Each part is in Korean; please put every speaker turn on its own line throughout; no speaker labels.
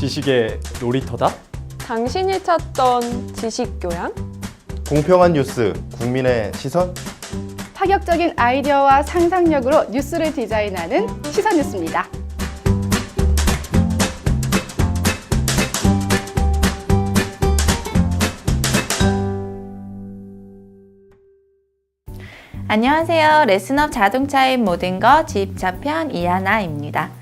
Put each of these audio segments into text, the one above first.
지식의 놀이터다?
당신이 찾던 지식교양?
공평한 뉴스, 국민의 시선?
파격적인 아이디어와 상상력으로 뉴스를 디자인하는 시선 뉴스입니다.
안녕하세요. 레슨업 자동차의 모든 것 지입차편 이하나입니다.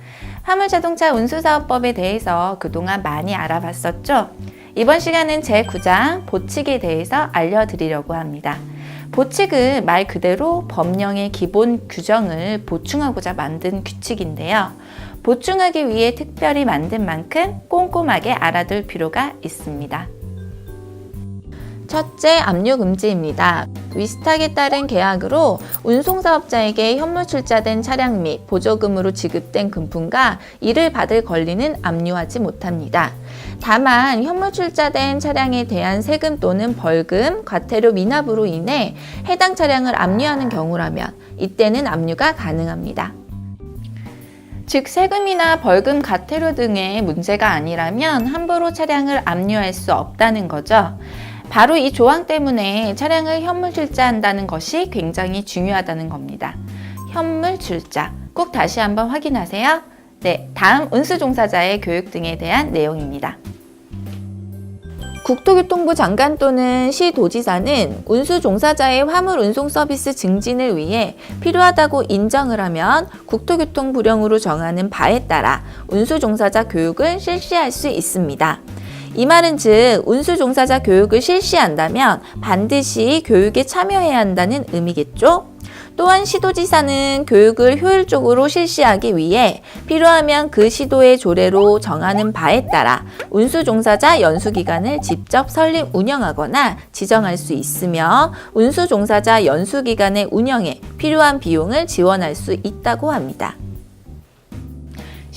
화물자동차 운수사업법에 대해서 그동안 많이 알아봤었죠? 이번 시간은 제9장 보칙에 대해서 알려드리려고 합니다. 보칙은 말 그대로 법령의 기본 규정을 보충하고자 만든 규칙인데요. 보충하기 위해 특별히 만든 만큼 꼼꼼하게 알아둘 필요가 있습니다. 첫째, 압류 금지입니다. 위스탁에 따른 계약으로 운송사업자에게 현물 출자된 차량 및 보조금으로 지급된 금품과 이를 받을 권리는 압류하지 못합니다. 다만 현물 출자된 차량에 대한 세금 또는 벌금, 과태료 미납으로 인해 해당 차량을 압류하는 경우라면 이때는 압류가 가능합니다. 즉 세금이나 벌금, 과태료 등의 문제가 아니라면 함부로 차량을 압류할 수 없다는 거죠. 바로 이 조항 때문에 차량을 현물 출자한다는 것이 굉장히 중요하다는 겁니다. 현물 출자, 꼭 다시 한번 확인하세요. 네, 다음 운수종사자의 교육 등에 대한 내용입니다. 국토교통부 장관 또는 시도지사는 운수종사자의 화물 운송 서비스 증진을 위해 필요하다고 인정을 하면 국토교통부령으로 정하는 바에 따라 운수종사자 교육을 실시할 수 있습니다. 이 말은 즉 운수종사자 교육을 실시한다면 반드시 교육에 참여해야 한다는 의미겠죠? 또한 시도지사는 교육을 효율적으로 실시하기 위해 필요하면 그 시도의 조례로 정하는 바에 따라 운수종사자 연수기간을 직접 설립 운영하거나 지정할 수 있으며 운수종사자 연수기간의 운영에 필요한 비용을 지원할 수 있다고 합니다.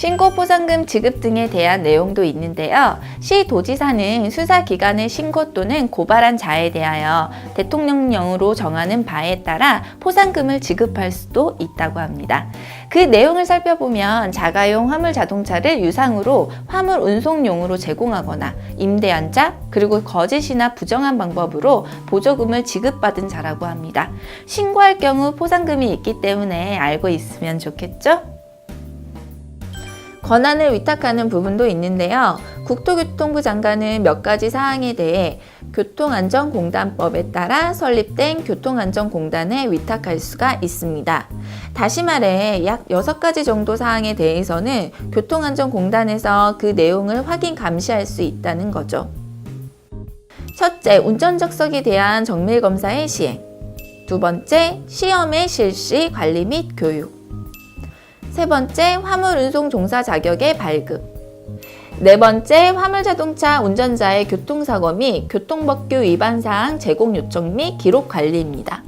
신고 포상금 지급 등에 대한 내용도 있는데요. 시도지사는 수사기관의 신고 또는 고발한 자에 대하여 대통령령으로 정하는 바에 따라 포상금을 지급할 수도 있다고 합니다. 그 내용을 살펴보면 자가용 화물 자동차를 유상으로 화물 운송용으로 제공하거나 임대한 자, 그리고 거짓이나 부정한 방법으로 보조금을 지급받은 자라고 합니다. 신고할 경우 포상금이 있기 때문에 알고 있으면 좋겠죠? 권한을 위탁하는 부분도 있는데요. 국토교통부 장관은 몇 가지 사항에 대해 교통안전공단법에 따라 설립된 교통안전공단에 위탁할 수가 있습니다. 다시 말해 약 6가지 정도 사항에 대해서는 교통안전공단에서 그 내용을 확인 감시할 수 있다는 거죠. 첫째, 운전적석에 대한 정밀검사의 시행. 두 번째, 시험의 실시, 관리 및 교육. 세 번째, 화물 운송 종사 자격의 발급. 네 번째, 화물자동차 운전자의 교통사고 및 교통법규 위반 사항 제공 요청 및 기록 관리입니다.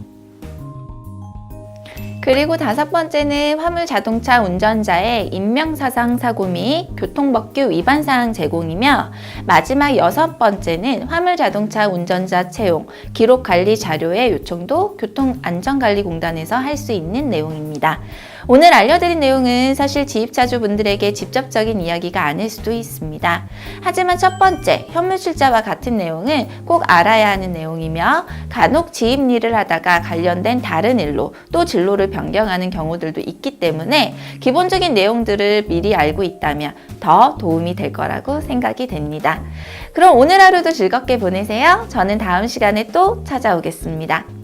그리고 다섯 번째는 화물자동차 운전자의 인명사상 사고 및 교통법규 위반 사항 제공이며 마지막 여섯 번째는 화물자동차 운전자 채용, 기록관리 자료의 요청도 교통안전관리공단에서 할 수 있는 내용입니다. 오늘 알려드린 내용은 사실 지입차주분들에게 직접적인 이야기가 아닐 수도 있습니다. 하지만 첫 번째, 현물출자와 같은 내용은 꼭 알아야 하는 내용이며 간혹 지입 일을 하다가 관련된 다른 일로 또 진로를 변경하는 경우들도 있기 때문에 기본적인 내용들을 미리 알고 있다면 더 도움이 될 거라고 생각이 됩니다. 그럼 오늘 하루도 즐겁게 보내세요. 저는 다음 시간에 또 찾아오겠습니다.